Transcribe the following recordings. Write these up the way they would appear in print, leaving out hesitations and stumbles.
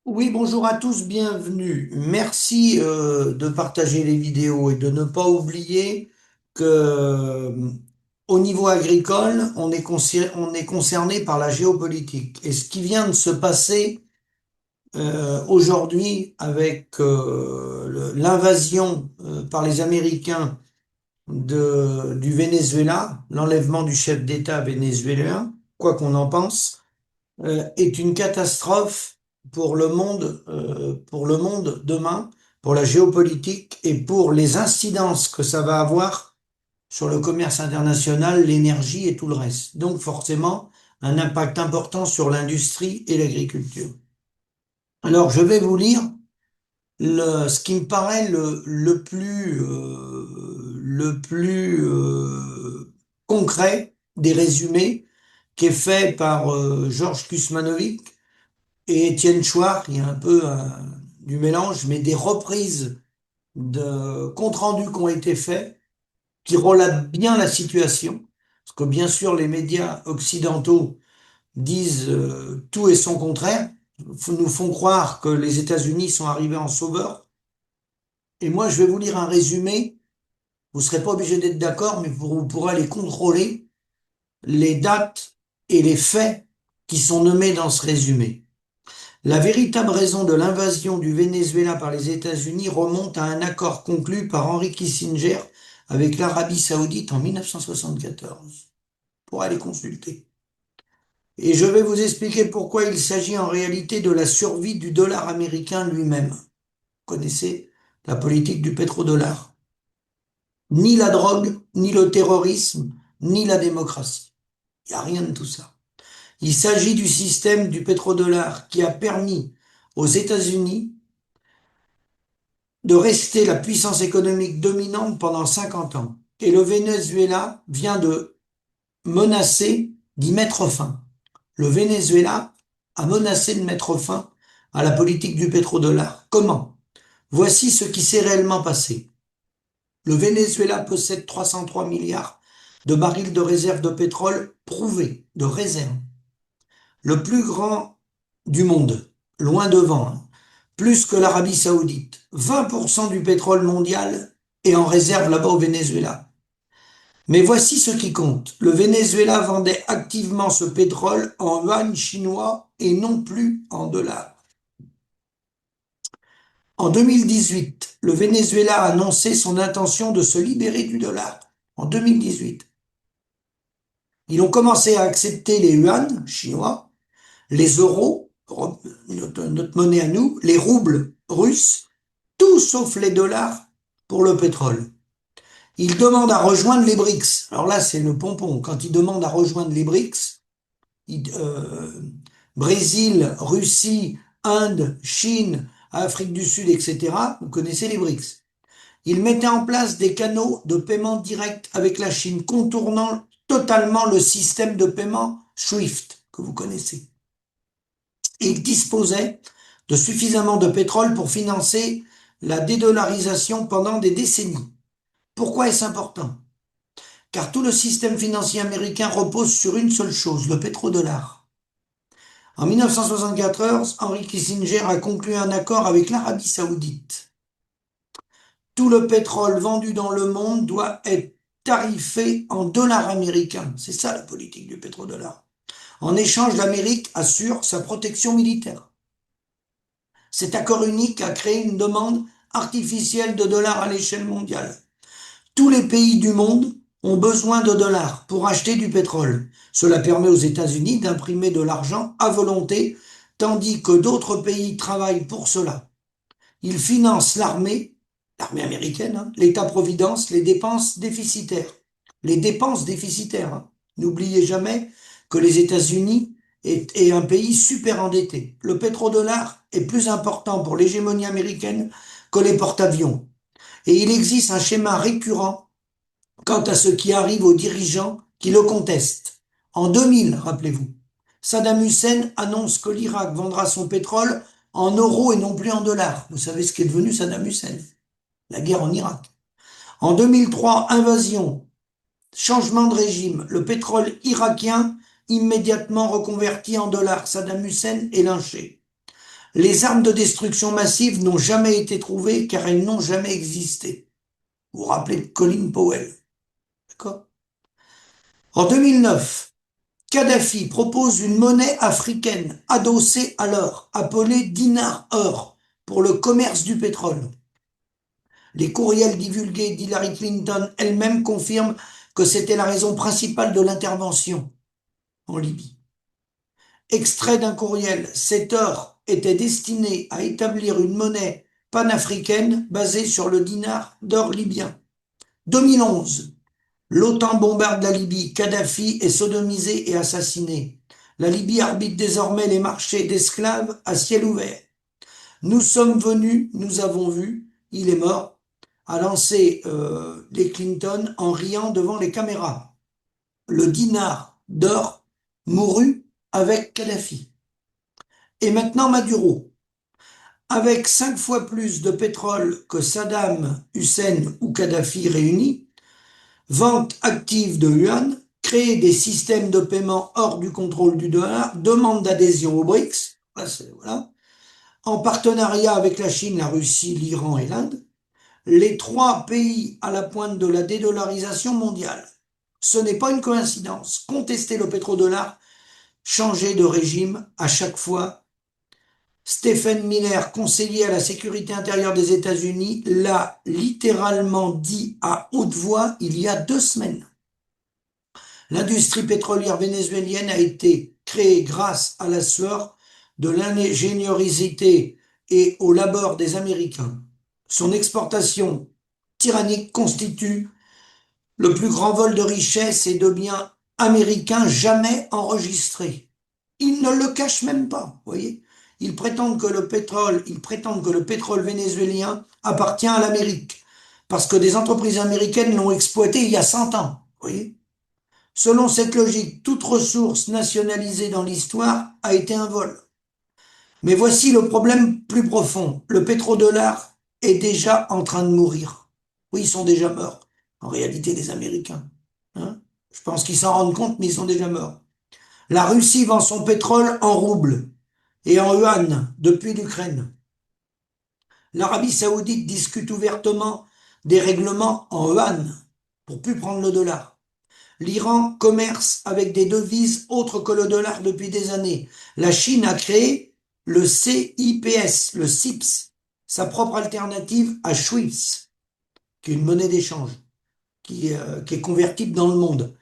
Oui, bonjour à tous, bienvenue. Merci de partager les vidéos et de ne pas oublier que au niveau agricole, on est concerné par la géopolitique. Et ce qui vient de se passer aujourd'hui avec l'invasion par les Américains du Venezuela, l'enlèvement du chef d'État vénézuélien, quoi qu'on en pense, est une catastrophe pour le monde demain, pour la géopolitique et pour les incidences que ça va avoir sur le commerce international, l'énergie et tout le reste. Donc forcément, un impact important sur l'industrie et l'agriculture. Alors, je vais vous lire ce qui me paraît le plus concret des résumés qui est fait par Georges Kusmanovic et Étienne Chouard. Il y a un peu du mélange, mais des reprises de comptes rendus qui ont été faits, qui relatent bien la situation. Parce que bien sûr, les médias occidentaux disent tout et son contraire, nous font croire que les États-Unis sont arrivés en sauveur. Et moi, je vais vous lire un résumé. Vous ne serez pas obligé d'être d'accord, mais vous pourrez aller contrôler les dates et les faits qui sont nommés dans ce résumé. La véritable raison de l'invasion du Venezuela par les États-Unis remonte à un accord conclu par Henry Kissinger avec l'Arabie Saoudite en 1974. Pour aller consulter. Et je vais vous expliquer pourquoi il s'agit en réalité de la survie du dollar américain lui-même. Vous connaissez la politique du pétrodollar. Ni la drogue, ni le terrorisme, ni la démocratie. Il n'y a rien de tout ça. Il s'agit du système du pétrodollar qui a permis aux États-Unis de rester la puissance économique dominante pendant 50 ans. Et le Venezuela vient de menacer d'y mettre fin. Le Venezuela a menacé de mettre fin à la politique du pétrodollar. Comment? Voici ce qui s'est réellement passé. Le Venezuela possède 303 milliards de barils de réserves de pétrole prouvés, de réserve. Le plus grand du monde, loin devant, hein, plus que l'Arabie Saoudite. 20% du pétrole mondial est en réserve là-bas au Venezuela. Mais voici ce qui compte. Le Venezuela vendait activement ce pétrole en yuan chinois et non plus en dollars. En 2018, le Venezuela a annoncé son intention de se libérer du dollar. En 2018. Ils ont commencé à accepter les yuans chinois, les euros, notre monnaie à nous, les roubles russes, tout sauf les dollars pour le pétrole. Ils demandent à rejoindre les BRICS. Alors là, c'est le pompon. Quand ils demandent à rejoindre les BRICS, Brésil, Russie, Inde, Chine, Afrique du Sud, etc., vous connaissez les BRICS. Ils mettaient en place des canaux de paiement direct avec la Chine, contournant totalement le système de paiement SWIFT que vous connaissez. Et ils disposaient de suffisamment de pétrole pour financer la dédollarisation pendant des décennies. Pourquoi est-ce important? Car tout le système financier américain repose sur une seule chose, le pétrodollar. En 1974, Henry Kissinger a conclu un accord avec l'Arabie Saoudite. Tout le pétrole vendu dans le monde doit être tarifé en dollars américains. C'est ça la politique du pétrodollar. En échange, l'Amérique assure sa protection militaire. Cet accord unique a créé une demande artificielle de dollars à l'échelle mondiale. Tous les pays du monde ont besoin de dollars pour acheter du pétrole. Cela permet aux États-Unis d'imprimer de l'argent à volonté, tandis que d'autres pays travaillent pour cela. Ils financent l'armée américaine, hein, l'État-providence, les dépenses déficitaires. Les dépenses déficitaires. Hein. N'oubliez jamais que les États-Unis est un pays super endetté. Le pétrodollar est plus important pour l'hégémonie américaine que les porte-avions. Et il existe un schéma récurrent quant à ce qui arrive aux dirigeants qui le contestent. En 2000, rappelez-vous, Saddam Hussein annonce que l'Irak vendra son pétrole en euros et non plus en dollars. Vous savez ce qu'est devenu Saddam Hussein? La guerre en Irak. En 2003, invasion, changement de régime, le pétrole irakien immédiatement reconverti en dollars. Saddam Hussein est lynché. Les armes de destruction massive n'ont jamais été trouvées car elles n'ont jamais existé. Vous vous rappelez de Colin Powell, d'accord? En 2009, Kadhafi propose une monnaie africaine adossée à l'or, appelée dinar-or, pour le commerce du pétrole. Les courriels divulgués d'Hillary Clinton elle-même confirment que c'était la raison principale de l'intervention en Libye. Extrait d'un courriel, cet or était destiné à établir une monnaie panafricaine basée sur le dinar d'or libyen. 2011, l'OTAN bombarde la Libye, Kadhafi est sodomisé et assassiné. La Libye arbitre désormais les marchés d'esclaves à ciel ouvert. Nous sommes venus, nous avons vu, il est mort, a lancé les Clinton en riant devant les caméras. Le dinar d'or mourut avec Kadhafi. Et maintenant Maduro, avec 5 fois plus de pétrole que Saddam Hussein ou Kadhafi réunis, vente active de yuan, créer des systèmes de paiement hors du contrôle du dollar, demande d'adhésion aux BRICS, voilà, en partenariat avec la Chine, la Russie, l'Iran et l'Inde, les 3 pays à la pointe de la dédollarisation mondiale. Ce n'est pas une coïncidence. Contester le pétrodollar, changer de régime à chaque fois. Stephen Miller, conseiller à la sécurité intérieure des États-Unis, l'a littéralement dit à haute voix il y a 2 semaines. L'industrie pétrolière vénézuélienne a été créée grâce à la sueur de l'ingéniosité et au labeur des Américains. Son exportation tyrannique constitue le plus grand vol de richesses et de biens américains jamais enregistrés. Ils ne le cachent même pas, vous voyez. Ils prétendent que le pétrole vénézuélien appartient à l'Amérique parce que des entreprises américaines l'ont exploité il y a 100 ans, vous voyez. Selon cette logique, toute ressource nationalisée dans l'histoire a été un vol. Mais voici le problème plus profond. Le pétrodollar est déjà en train de mourir. Oui, ils sont déjà morts. En réalité, les Américains. Hein, je pense qu'ils s'en rendent compte, mais ils sont déjà morts. La Russie vend son pétrole en roubles et en yuan depuis l'Ukraine. L'Arabie saoudite discute ouvertement des règlements en yuan pour plus prendre le dollar. L'Iran commerce avec des devises autres que le dollar depuis des années. La Chine a créé le CIPS, le CIPS, sa propre alternative à SWIFT, qui est une monnaie d'échange, qui est convertible dans le monde,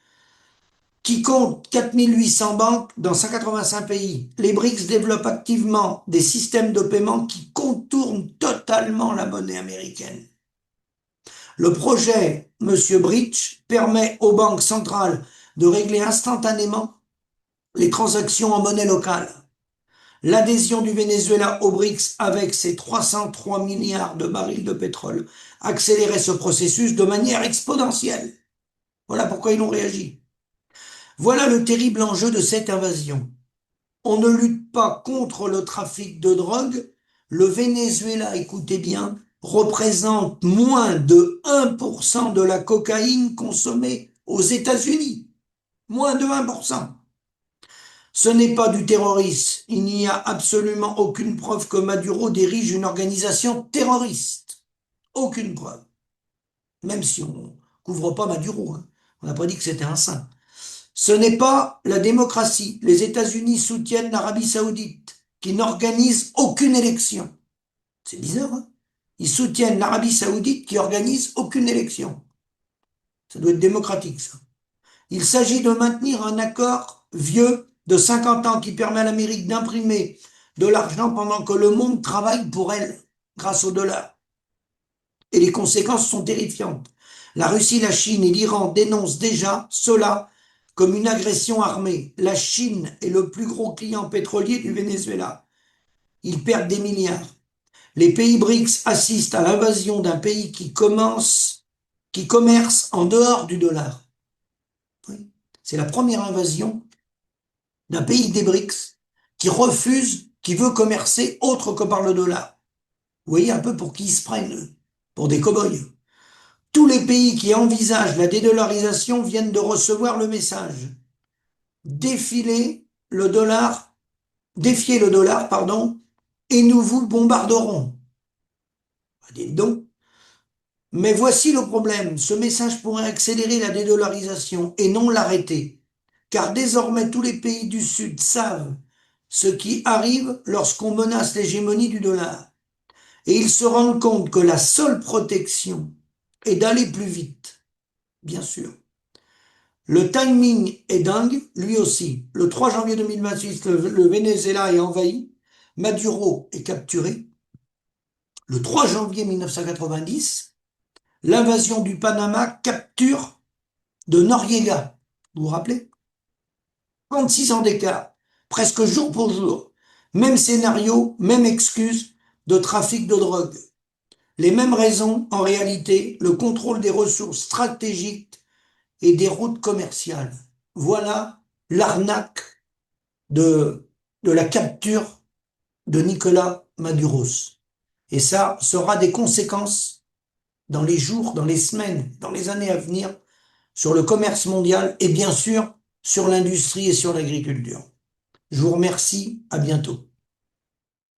qui compte 4 800 banques dans 185 pays. Les BRICS développent activement des systèmes de paiement qui contournent totalement la monnaie américaine. Le projet Monsieur Bridge permet aux banques centrales de régler instantanément les transactions en monnaie locale. L'adhésion du Venezuela au BRICS avec ses 303 milliards de barils de pétrole accélérait ce processus de manière exponentielle. Voilà pourquoi ils ont réagi. Voilà le terrible enjeu de cette invasion. On ne lutte pas contre le trafic de drogue. Le Venezuela, écoutez bien, représente moins de 1% de la cocaïne consommée aux États-Unis. Moins de 1%. Ce n'est pas du terrorisme. Il n'y a absolument aucune preuve que Maduro dirige une organisation terroriste. Aucune preuve. Même si on ne couvre pas Maduro. Hein. On n'a pas dit que c'était un saint. Ce n'est pas la démocratie. Les États-Unis soutiennent l'Arabie saoudite, qui n'organise aucune élection. C'est bizarre, hein? Ils soutiennent l'Arabie saoudite qui organise aucune élection. Ça doit être démocratique, ça. Il s'agit de maintenir un accord vieux de 50 ans qui permet à l'Amérique d'imprimer de l'argent pendant que le monde travaille pour elle, grâce au dollar. Et les conséquences sont terrifiantes. La Russie, la Chine et l'Iran dénoncent déjà cela comme une agression armée. La Chine est le plus gros client pétrolier du Venezuela. Ils perdent des milliards. Les pays BRICS assistent à l'invasion d'un pays qui commerce en dehors du dollar. Oui. C'est la première invasion d'un pays des BRICS qui refuse, qui veut commercer autre que par le dollar. Vous voyez un peu pour qui ils se prennent, pour des cow-boys. Tous les pays qui envisagent la dédollarisation viennent de recevoir le message. Défier le dollar, pardon, et nous vous bombarderons. Ah, dites donc. Mais voici le problème. Ce message pourrait accélérer la dédollarisation et non l'arrêter. Car désormais tous les pays du Sud savent ce qui arrive lorsqu'on menace l'hégémonie du dollar. Et ils se rendent compte que la seule protection est d'aller plus vite, bien sûr. Le timing est dingue, lui aussi. Le 3 janvier 2026, le Venezuela est envahi, Maduro est capturé. Le 3 janvier 1990, l'invasion du Panama, capture de Noriega. Vous vous rappelez? 36 ans d'écart, presque jour pour jour. Même scénario, même excuse de trafic de drogue. Les mêmes raisons, en réalité, le contrôle des ressources stratégiques et des routes commerciales. Voilà l'arnaque de la capture de Nicolas Maduros. Et ça sera des conséquences dans les jours, dans les semaines, dans les années à venir sur le commerce mondial et bien sûr sur l'industrie et sur l'agriculture. Je vous remercie, à bientôt.